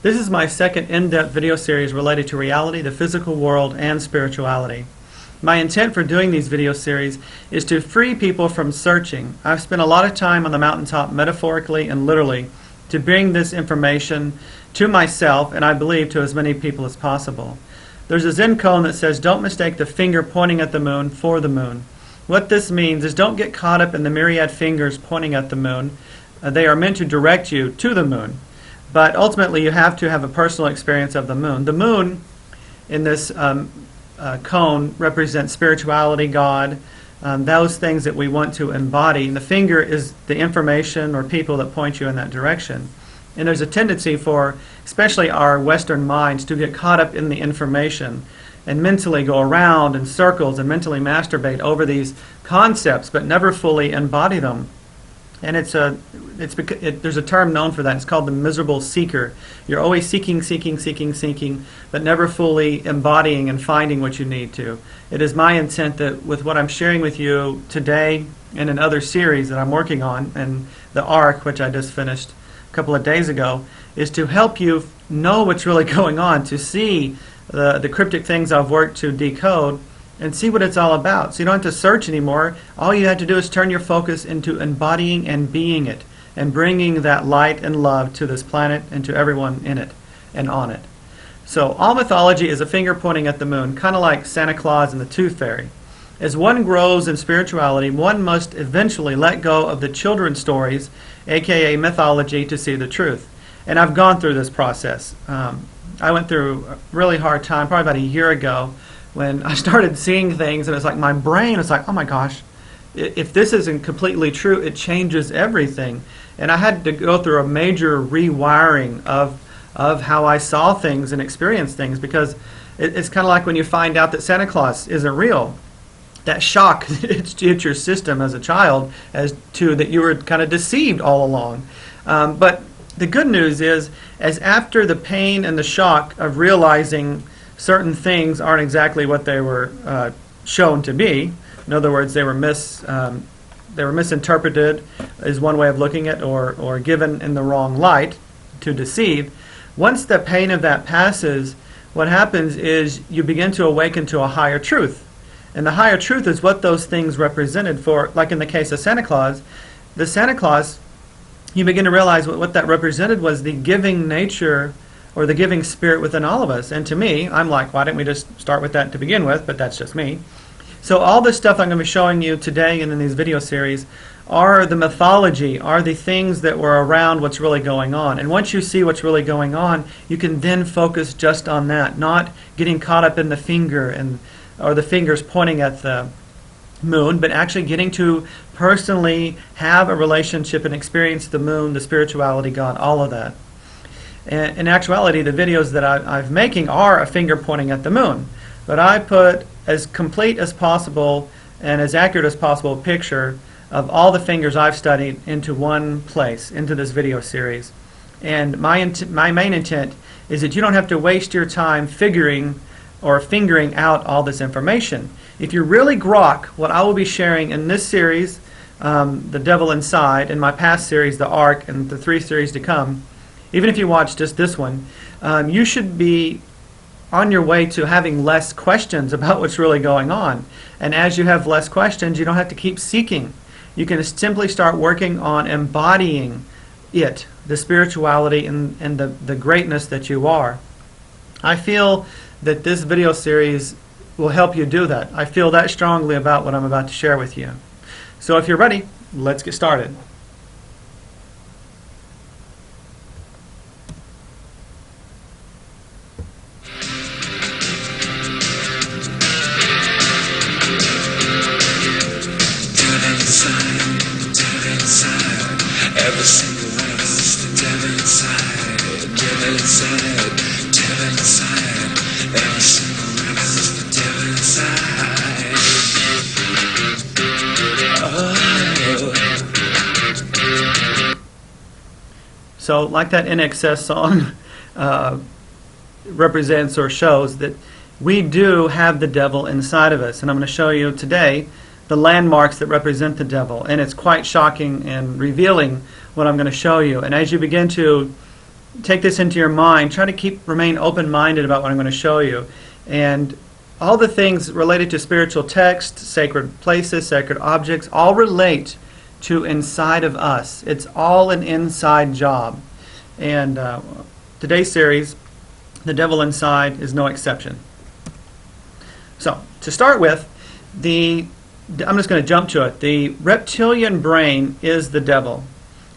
This is my second in-depth video series related to reality, the physical world, and spirituality. My intent for doing these video series is to free people from searching. I've spent a lot of time on the mountaintop, metaphorically and literally, to bring this information to myself, and I believe to as many people as possible. There's a Zen koan that says, don't mistake the finger pointing at the moon for the moon. What this means is don't get caught up in the myriad fingers pointing at the moon. They are meant to direct you to the moon. But ultimately you have to have a personal experience of the moon. The moon in this koan represents spirituality, God, those things that we want to embody. And the finger is the information or people that point you in that direction. And there's a tendency for, especially our Western minds, to get caught up in the information and mentally go around in circles and mentally masturbate over these concepts, but never fully embody them. And there's a term known for that. It's called the miserable seeker. You're always seeking, but never fully embodying and finding what you need to. It is my intent that with what I'm sharing with you today and in other series that I'm working on, and the ARK, which I just finished a couple of days ago, is to help you know what's really going on, to see the cryptic things I've worked to decode, and see what it's all about. So you don't have to search anymore. All you have to do is turn your focus into embodying and being it, and bringing that light and love to this planet and to everyone in it and on it. So all mythology is a finger pointing at the moon, kind of like Santa Claus and the Tooth Fairy. As one grows in spirituality, one must eventually let go of the children's stories, aka mythology, to see the truth. And I've gone through this process. I went through a really hard time, probably about a year ago, when I started seeing things, and it's like my brain was like, oh my gosh, if this isn't completely true, it changes everything. And I had to go through a major rewiring of how I saw things and experienced things, because it's kind of like when you find out that Santa Claus isn't real. That shock hits your system as a child as to that you were kind of deceived all along. But the good news is, as after the pain and the shock of realizing certain things aren't exactly what they were shown to be. In other words, they were misinterpreted, is one way of looking at, or given in the wrong light to deceive. Once the pain of that passes, what happens is you begin to awaken to a higher truth. And the higher truth is what those things represented for, like in the case of Santa Claus. The Santa Claus, you begin to realize what that represented was the giving nature or the giving spirit within all of us. And to me, I'm like, why didn't we just start with that to begin with? But that's just me. So all this stuff I'm going to be showing you today and in these video series are the mythology, are the things that were around what's really going on. And once you see what's really going on, you can then focus just on that, not getting caught up in the finger or the fingers pointing at the moon, but actually getting to personally have a relationship and experience the moon, the spirituality, God, all of that. And in actuality, the videos that I'm making are a finger pointing at the moon. But I put as complete as possible and as accurate as possible picture of all the fingers I've studied into one place, into this video series. And my main intent is that you don't have to waste your time figuring or fingering out all this information. If you really grok what I will be sharing in this series, The Devil Inside, in my past series, The ARK, and the 3 series to come, even if you watch just this one, you should be on your way to having less questions about what's really going on. And as you have less questions, you don't have to keep seeking. You can simply start working on embodying it, the spirituality and the greatness that you are. I feel that this video series will help you do that. I feel that strongly about what I'm about to share with you. So if you're ready, let's get started. Every single one of us, the devil inside, the devil inside, the devil inside. Every single one of us, the devil inside. Oh. So, like that NXS song represents or shows that we do have the devil inside of us, and I'm going to show you today the landmarks that represent the devil, and it's quite shocking and revealing what I'm going to show you. And as you begin to take this into your mind. Try to remain open-minded about what I'm going to show you. And all the things related to spiritual text, sacred places, sacred objects, all relate to inside of us. It's all an inside job. And today's series, The Devil Inside, is no exception. So, to start with, I'm just going to jump to it. The reptilian brain is the devil.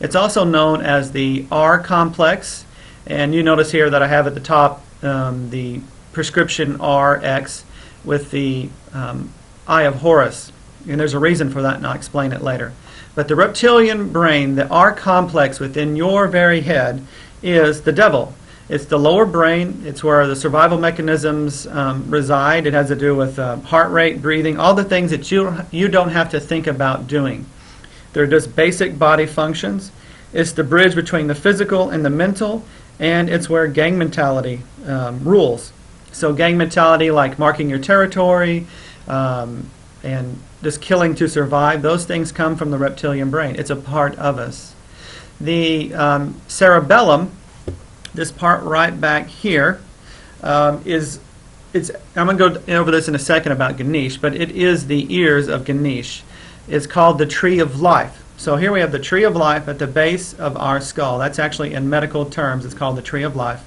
It's also known as the R complex. And you notice here that I have at the top the prescription RX with the Eye of Horus. And there's a reason for that, and I'll explain it later. But the reptilian brain, the R complex within your very head, is the devil. It's the lower brain. It's where the survival mechanisms reside. It has to do with heart rate, breathing, all the things that you don't have to think about doing. They're just basic body functions. It's the bridge between the physical and the mental, and it's where gang mentality rules. So gang mentality, like marking your territory and just killing to survive, those things come from the reptilian brain. It's a part of us. The cerebellum, this part right back here, I'm going to go over this in a second about Ganesh, but it is the ears of Ganesh. It's called the tree of life. So here we have the tree of life at the base of our skull. That's actually, in medical terms, it's called the tree of life.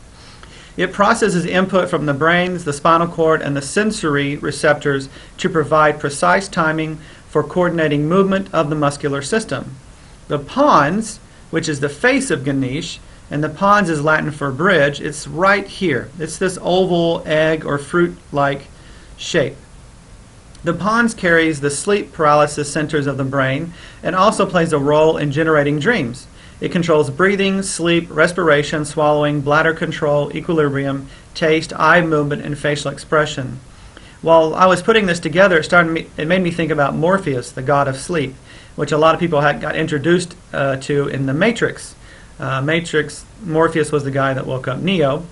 It processes input from the brains, the spinal cord, and the sensory receptors to provide precise timing for coordinating movement of the muscular system. The pons, which is the face of Ganesh, and the pons is Latin for bridge, it's right here. It's this oval egg or fruit-like shape. The pons carries the sleep paralysis centers of the brain and also plays a role in generating dreams. It controls breathing, sleep, respiration, swallowing, bladder control, equilibrium, taste, eye movement, and facial expression. While I was putting this together, it made me think about Morpheus, the god of sleep, which a lot of people got introduced to in the Matrix. Morpheus was the guy that woke up Neo.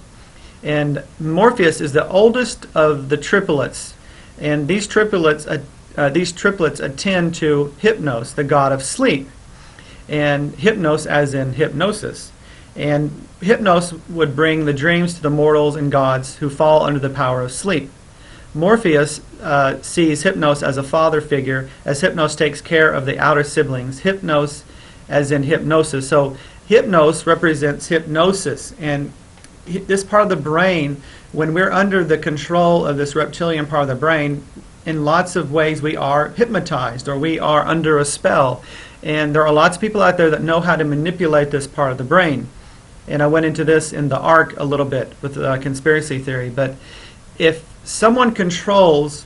And Morpheus is the oldest of the triplets. And these triplets attend to Hypnos, the god of sleep. And Hypnos as in hypnosis. And Hypnos would bring the dreams to the mortals and gods who fall under the power of sleep. Morpheus sees Hypnos as a father figure, as Hypnos takes care of the outer siblings. Hypnos as in hypnosis. So Hypnos represents hypnosis. And this part of the brain, when we're under the control of this reptilian part of the brain, in lots of ways we are hypnotized or we are under a spell. And there are lots of people out there that know how to manipulate this part of the brain. And I went into this in the ARK a little bit with conspiracy theory. But if someone controls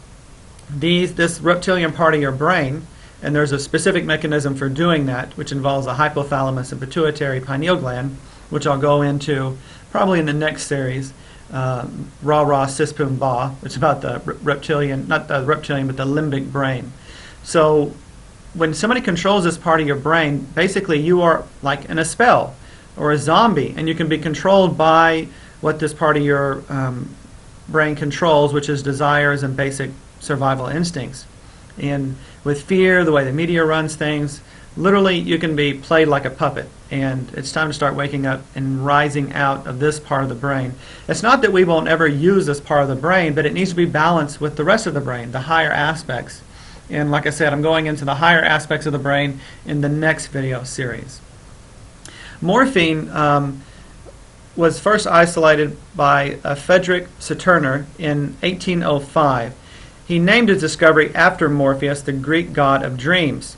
this reptilian part of your brain, and there's a specific mechanism for doing that, which involves the hypothalamus and pituitary pineal gland, which I'll go into probably in the next series, Ra Ra Sis Pum Ba, which is about the reptilian, not the reptilian, but the limbic brain. So when somebody controls this part of your brain, basically you are like in a spell or a zombie, and you can be controlled by what this part of your brain controls, which is desires and basic survival instincts. And with fear, the way the media runs things, literally you can be played like a puppet. And it's time to start waking up and rising out of this part of the brain. It's not that we won't ever use this part of the brain, but it needs to be balanced with the rest of the brain, the higher aspects. And like I said, I'm going into the higher aspects of the brain in the next video series. Morphine was first isolated by Friedrich Saturner in 1805. He named his discovery after Morpheus, the Greek god of dreams.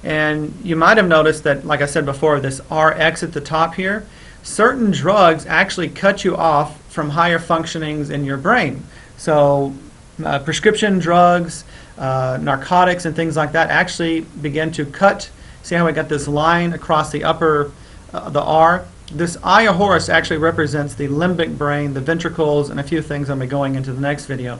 And you might have noticed that, like I said before, this RX at the top here, certain drugs actually cut you off from higher functionings in your brain. So prescription drugs, narcotics and things like that actually begin to cut. See how we got this line across the upper, the R? This Eye of Horus actually represents the limbic brain, the ventricles, and a few things I'm going to be going into the next video.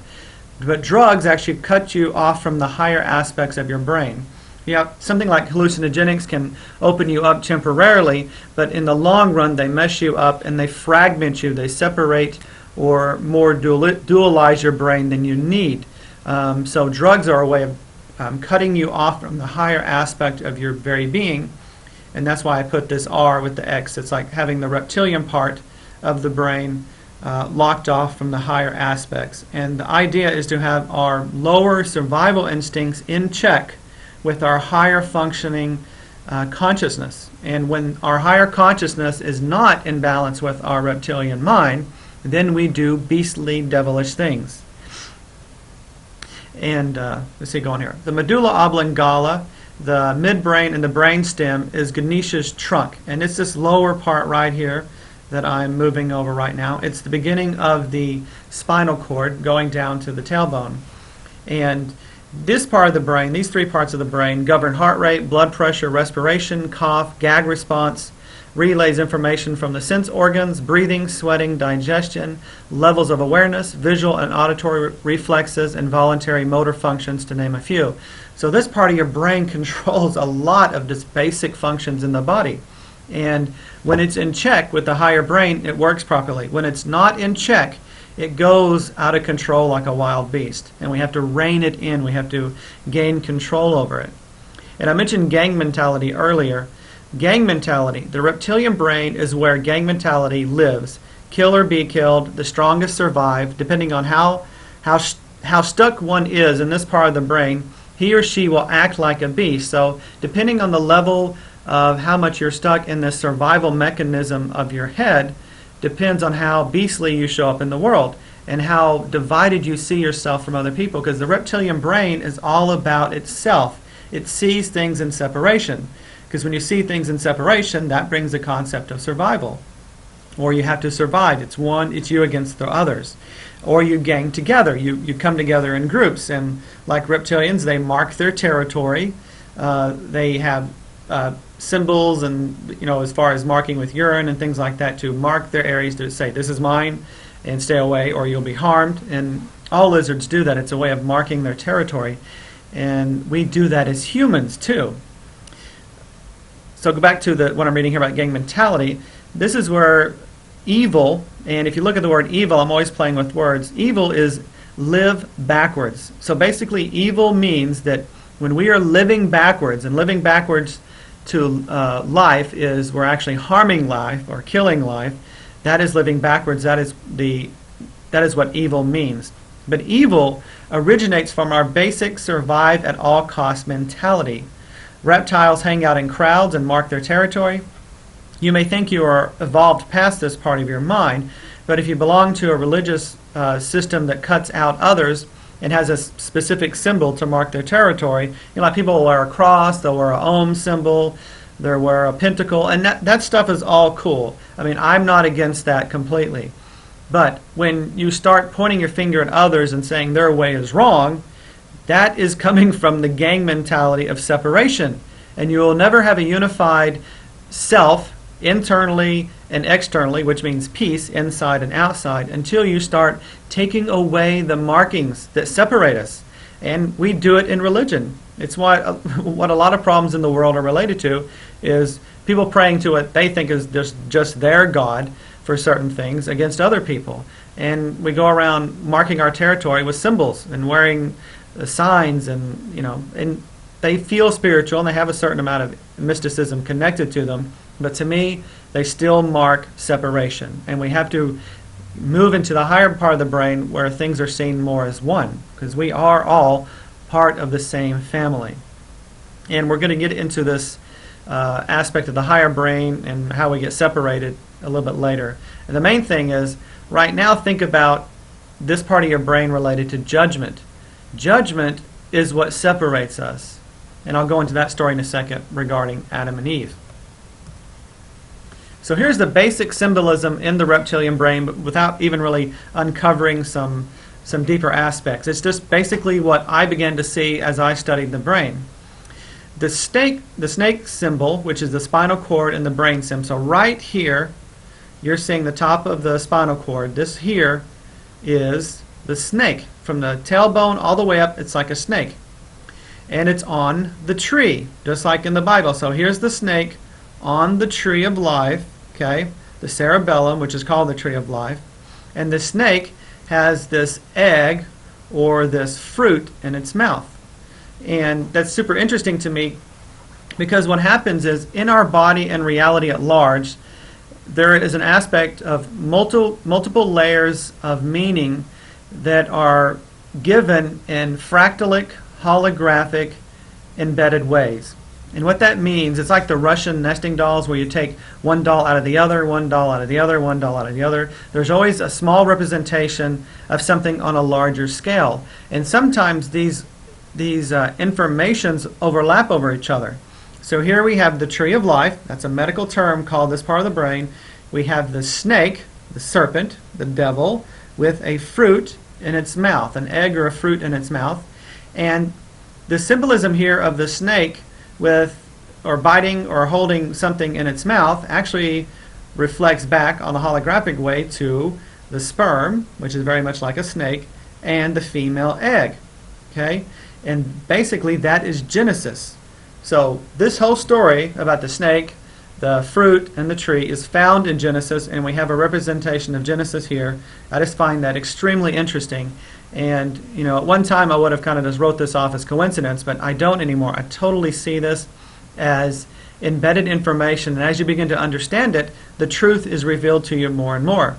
But drugs actually cut you off from the higher aspects of your brain. Yeah, something like hallucinogenics can open you up temporarily, but in the long run they mess you up and they fragment you, they separate or more dualize your brain than you need. So drugs are a way of cutting you off from the higher aspect of your very being, and that's why I put this R with the X. It's like having the reptilian part of the brain locked off from the higher aspects. And the idea is to have our lower survival instincts in check with our higher functioning consciousness. And when our higher consciousness is not in balance with our reptilian mind, then we do beastly, devilish things. And let's see, go on here. The medulla oblongata, the midbrain, and the brainstem is Ganesha's trunk. And it's this lower part right here that I'm moving over right now. It's the beginning of the spinal cord going down to the tailbone. And this part of the brain, these three parts of the brain, govern heart rate, blood pressure, respiration, cough, gag response, relays information from the sense organs, breathing, sweating, digestion, levels of awareness, visual and auditory reflexes, and voluntary motor functions, to name a few. So this part of your brain controls a lot of just basic functions in the body. And when it's in check with the higher brain, it works properly. When it's not in check, it goes out of control like a wild beast. And we have to rein it in. We have to gain control over it. And I mentioned gang mentality earlier. Gang mentality, the reptilian brain is where gang mentality lives. Kill or be killed, the strongest survive. Depending on how stuck one is in this part of the brain, he or she will act like a beast. So depending on the level of how much you're stuck in this survival mechanism of your head, depends on how beastly you show up in the world and how divided you see yourself from other people, because the reptilian brain is all about itself. It sees things in separation, because when you see things in separation, that brings the concept of survival. Or you have to survive. It's you against the others. Or you gang together. You come together in groups, and like reptilians, they mark their territory. They have symbols, and as far as marking with urine and things like that, to mark their areas, to say this is mine and stay away or you'll be harmed. And all lizards do that. It's a way of marking their territory, and we do that as humans too. So go back to what I'm reading here about gang mentality. This is where evil, and if you look at the word evil, I'm always playing with words. Evil is live backwards. So basically evil means that when we are living backwards, and living backwards to life is we're actually harming life or killing life. That is living backwards. That is what evil means. But evil originates from our basic survive at all cost mentality. Reptiles hang out in crowds and mark their territory. You may think you are evolved past this part of your mind, but if you belong to a religious system that cuts out others and has a specific symbol to mark their territory, like people will wear a cross, they'll wear a Om symbol, they'll wear a pentacle, and that stuff is all cool. I mean, I'm not against that completely. But when you start pointing your finger at others and saying their way is wrong, that is coming from the gang mentality of separation. And you will never have a unified self internally and externally, which means peace inside and outside, until you start taking away the markings that separate us. And we do it in religion. It's what a lot of problems in the world are related to, is people praying to what they think is just their God for certain things against other people. And we go around marking our territory with symbols and wearing signs, and and they feel spiritual and they have a certain amount of mysticism connected to them. But to me, they still mark separation. And we have to move into the higher part of the brain where things are seen more as one, because we are all part of the same family. And we're going to get into this aspect of the higher brain and how we get separated a little bit later. And the main thing is, right now, think about this part of your brain related to judgment. Judgment is what separates us. And I'll go into that story in a second regarding Adam and Eve. So here's the basic symbolism in the reptilian brain, but without even really uncovering some deeper aspects. It's just basically what I began to see as I studied the brain. The snake symbol, which is the spinal cord and the brain stem. So right here, you're seeing the top of the spinal cord. This here is the snake. From the tailbone all the way up, it's like a snake. And it's on the tree, just like in the Bible. So here's the snake on the tree of life, okay, the cerebellum, which is called the tree of life. And the snake has this egg or this fruit in its mouth. And that's super interesting to me, because what happens is, in our body and reality at large, there is an aspect of multiple layers of meaning that are given in fractalic, holographic, embedded ways. And what that means, it's like the Russian nesting dolls where you take one doll out of the other, one doll out of the other, one doll out of the other. There's always a small representation of something on a larger scale. And sometimes these informations overlap over each other. So here we have the tree of life. That's a medical term called this part of the brain. We have the snake, the serpent, the devil, with a fruit in its mouth, an egg or a fruit in its mouth. And the symbolism here of the snake or biting or holding something in its mouth actually reflects back on the holographic way to the sperm, which is very much like a snake, and the female egg. Okay? And basically that is Genesis. So this whole story about the snake, the fruit, and the tree is found in Genesis, and we have a representation of Genesis here. I just find that extremely interesting. And, you know, at one time I would have kind of just wrote this off as coincidence, but I don't anymore. I totally see this as embedded information, and as you begin to understand it, the truth is revealed to you more and more.